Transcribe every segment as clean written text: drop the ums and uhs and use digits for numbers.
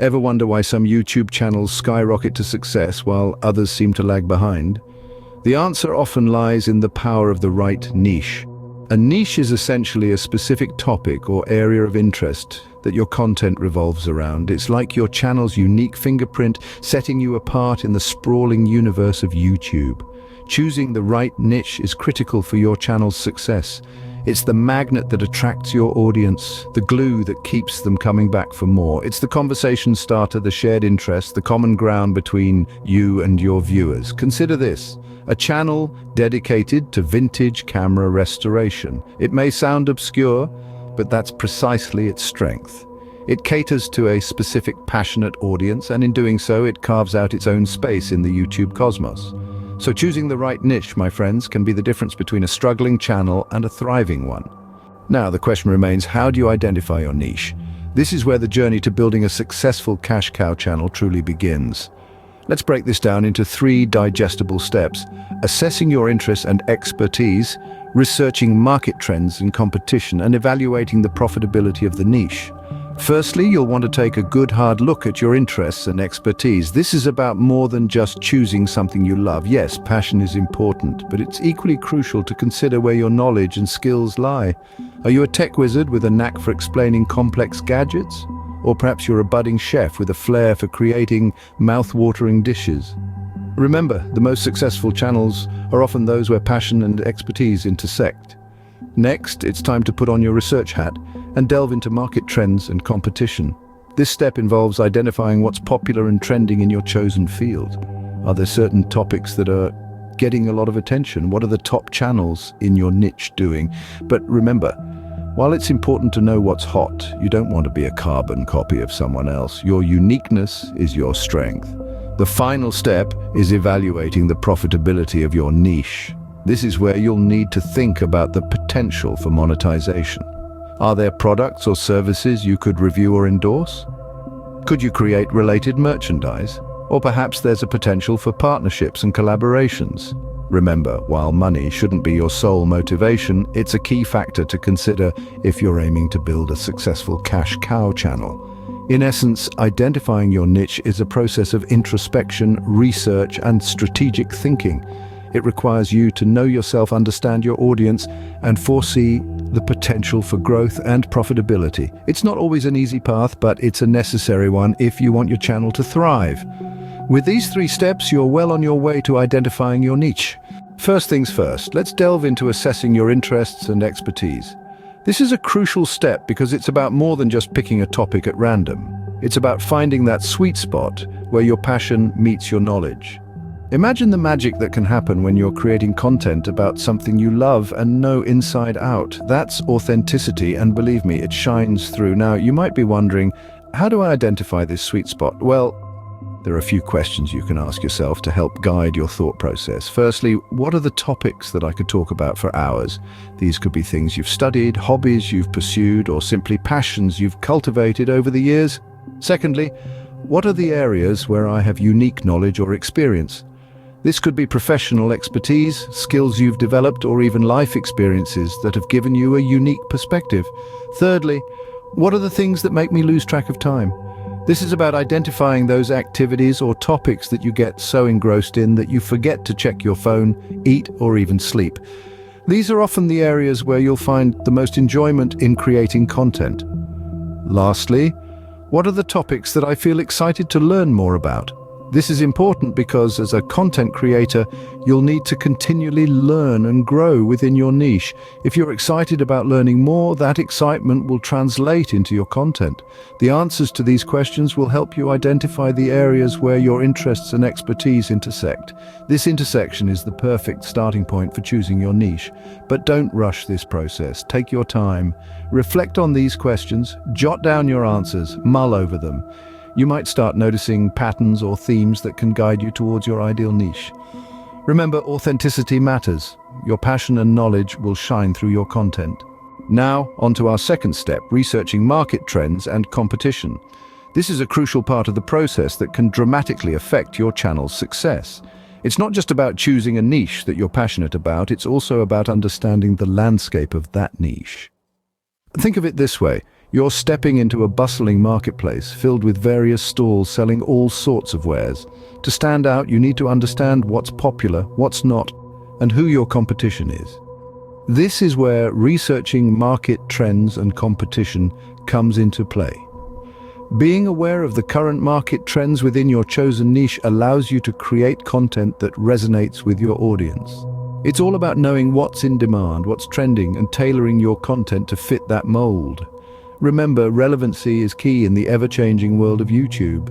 Ever wonder why some YouTube channels skyrocket to success while others seem to lag behind? The answer often lies in the power of the right niche. A niche is essentially a specific topic or area of interest that your content revolves around. It's like your channel's unique fingerprint, setting you apart in the sprawling universe of YouTube. Choosing the right niche is critical for your channel's success. It's the magnet that attracts your audience, the glue that keeps them coming back for more. It's the conversation starter, the shared interest, the common ground between you and your viewers. Consider this: a channel dedicated to vintage camera restoration. It may sound obscure, but that's precisely its strength. It caters to a specific passionate audience, and in doing so, it carves out its own space in the YouTube cosmos. So choosing the right niche, my friends, can be the difference between a struggling channel and a thriving one. Now, the question remains, how do you identify your niche? This is where the journey to building a successful cash cow channel truly begins. Let's break this down into 3 digestible steps: assessing your interests and expertise, researching market trends and competition, and evaluating the profitability of the niche. Firstly, you'll want to take a good hard look at your interests and expertise. This is about more than just choosing something you love. Yes, passion is important, but it's equally crucial to consider where your knowledge and skills lie. Are you a tech wizard with a knack for explaining complex gadgets? Or perhaps you're a budding chef with a flair for creating mouth-watering dishes. Remember, the most successful channels are often those where passion and expertise intersect. Next, it's time to put on your research hat and delve into market trends and competition. This step involves identifying what's popular and trending in your chosen field. Are there certain topics that are getting a lot of attention? What are the top channels in your niche doing? But remember, while it's important to know what's hot, you don't want to be a carbon copy of someone else. Your uniqueness is your strength. The final step is evaluating the profitability of your niche. This is where you'll need to think about the potential for monetization. Are there products or services you could review or endorse? Could you create related merchandise? Or perhaps there's a potential for partnerships and collaborations. Remember, while money shouldn't be your sole motivation, it's a key factor to consider if you're aiming to build a successful cash cow channel. In essence, identifying your niche is a process of introspection, research, and strategic thinking. It requires you to know yourself, understand your audience, and foresee the potential for growth and profitability. It's not always an easy path, but it's a necessary one if you want your channel to thrive. With these 3 steps, you're well on your way to identifying your niche. First things first, let's delve into assessing your interests and expertise. This is a crucial step because it's about more than just picking a topic at random. It's about finding that sweet spot where your passion meets your knowledge. Imagine the magic that can happen when you're creating content about something you love and know inside out. That's authenticity, and believe me, it shines through. Now, you might be wondering, how do I identify this sweet spot? Well, there are a few questions you can ask yourself to help guide your thought process. Firstly, what are the topics that I could talk about for hours? These could be things you've studied, hobbies you've pursued, or simply passions you've cultivated over the years. Secondly, what are the areas where I have unique knowledge or experience? This could be professional expertise, skills you've developed, or even life experiences that have given you a unique perspective. Thirdly, what are the things that make me lose track of time? This is about identifying those activities or topics that you get so engrossed in that you forget to check your phone, eat, or even sleep. These are often the areas where you'll find the most enjoyment in creating content. Lastly, what are the topics that I feel excited to learn more about? This is important because as a content creator, you'll need to continually learn and grow within your niche. If you're excited about learning more, that excitement will translate into your content. The answers to these questions will help you identify the areas where your interests and expertise intersect. This intersection is the perfect starting point for choosing your niche. But don't rush this process. Take your time. Reflect on these questions, jot down your answers, mull over them. You might start noticing patterns or themes that can guide you towards your ideal niche. Remember, authenticity matters. Your passion and knowledge will shine through your content. Now, on to our second step, researching market trends and competition. This is a crucial part of the process that can dramatically affect your channel's success. It's not just about choosing a niche that you're passionate about, it's also about understanding the landscape of that niche. Think of it this way. You're stepping into a bustling marketplace filled with various stalls selling all sorts of wares. To stand out, you need to understand what's popular, what's not, and who your competition is. This is where researching market trends and competition comes into play. Being aware of the current market trends within your chosen niche allows you to create content that resonates with your audience. It's all about knowing what's in demand, what's trending, and tailoring your content to fit that mold. Remember, relevancy is key in the ever-changing world of YouTube.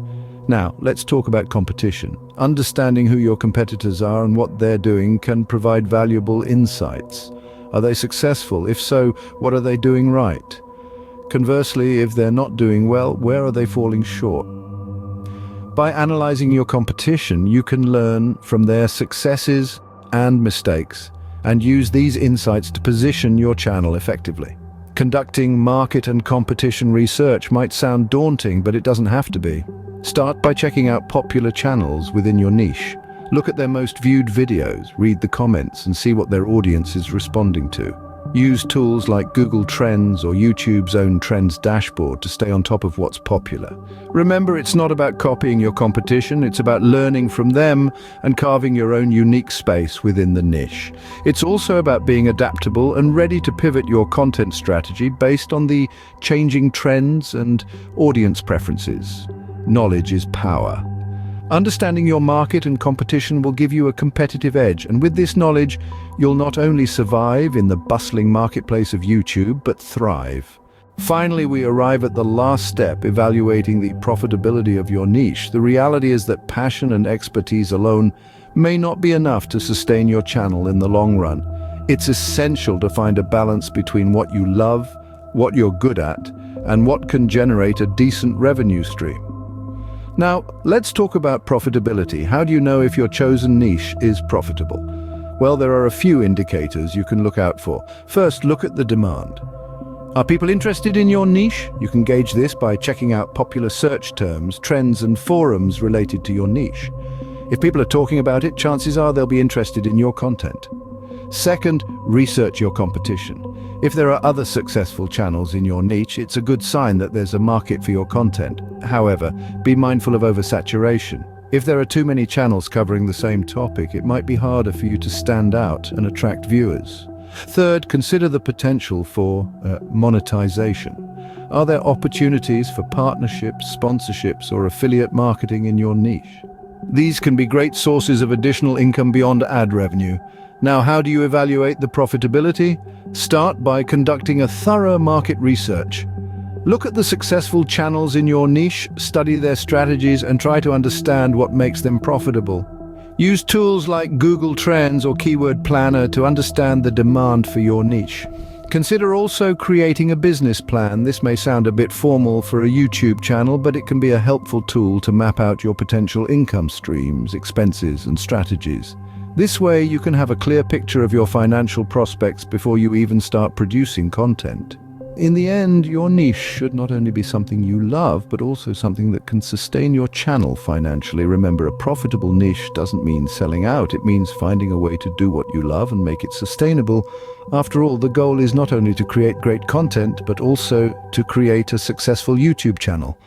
Now, let's talk about competition. Understanding who your competitors are and what they're doing can provide valuable insights. Are they successful? If so, what are they doing right? Conversely, if they're not doing well, where are they falling short? By analyzing your competition, you can learn from their successes and mistakes, and use these insights to position your channel effectively. Conducting market and competition research might sound daunting, but it doesn't have to be. Start by checking out popular channels within your niche. Look at their most viewed videos, read the comments, and see what their audience is responding to. Use tools like Google Trends or YouTube's own Trends dashboard to stay on top of what's popular. Remember, it's not about copying your competition, it's about learning from them and carving your own unique space within the niche. It's also about being adaptable and ready to pivot your content strategy based on the changing trends and audience preferences. Knowledge is power. Understanding your market and competition will give you a competitive edge, and with this knowledge, you'll not only survive in the bustling marketplace of YouTube, but thrive. Finally, we arrive at the last step, evaluating the profitability of your niche. The reality is that passion and expertise alone may not be enough to sustain your channel in the long run. It's essential to find a balance between what you love, what you're good at, and what can generate a decent revenue stream. Now, let's talk about profitability. How do you know if your chosen niche is profitable? Well, there are a few indicators you can look out for. First, look at the demand. Are people interested in your niche? You can gauge this by checking out popular search terms, trends, and forums related to your niche. If people are talking about it, chances are they'll be interested in your content. Second, research your competition. If there are other successful channels in your niche, it's a good sign that there's a market for your content. However, be mindful of oversaturation. If there are too many channels covering the same topic, it might be harder for you to stand out and attract viewers. Third, consider the potential for monetization. Are there opportunities for partnerships, sponsorships, or affiliate marketing in your niche? These can be great sources of additional income beyond ad revenue. Now, how do you evaluate the profitability? Start by conducting a thorough market research. Look at the successful channels in your niche, study their strategies, and try to understand what makes them profitable. Use tools like Google Trends or Keyword Planner to understand the demand for your niche. Consider also creating a business plan. This may sound a bit formal for a YouTube channel, but it can be a helpful tool to map out your potential income streams, expenses, and strategies. This way, you can have a clear picture of your financial prospects before you even start producing content. In the end, your niche should not only be something you love, but also something that can sustain your channel financially. Remember, a profitable niche doesn't mean selling out. It means finding a way to do what you love and make it sustainable. After all, the goal is not only to create great content, but also to create a successful YouTube channel.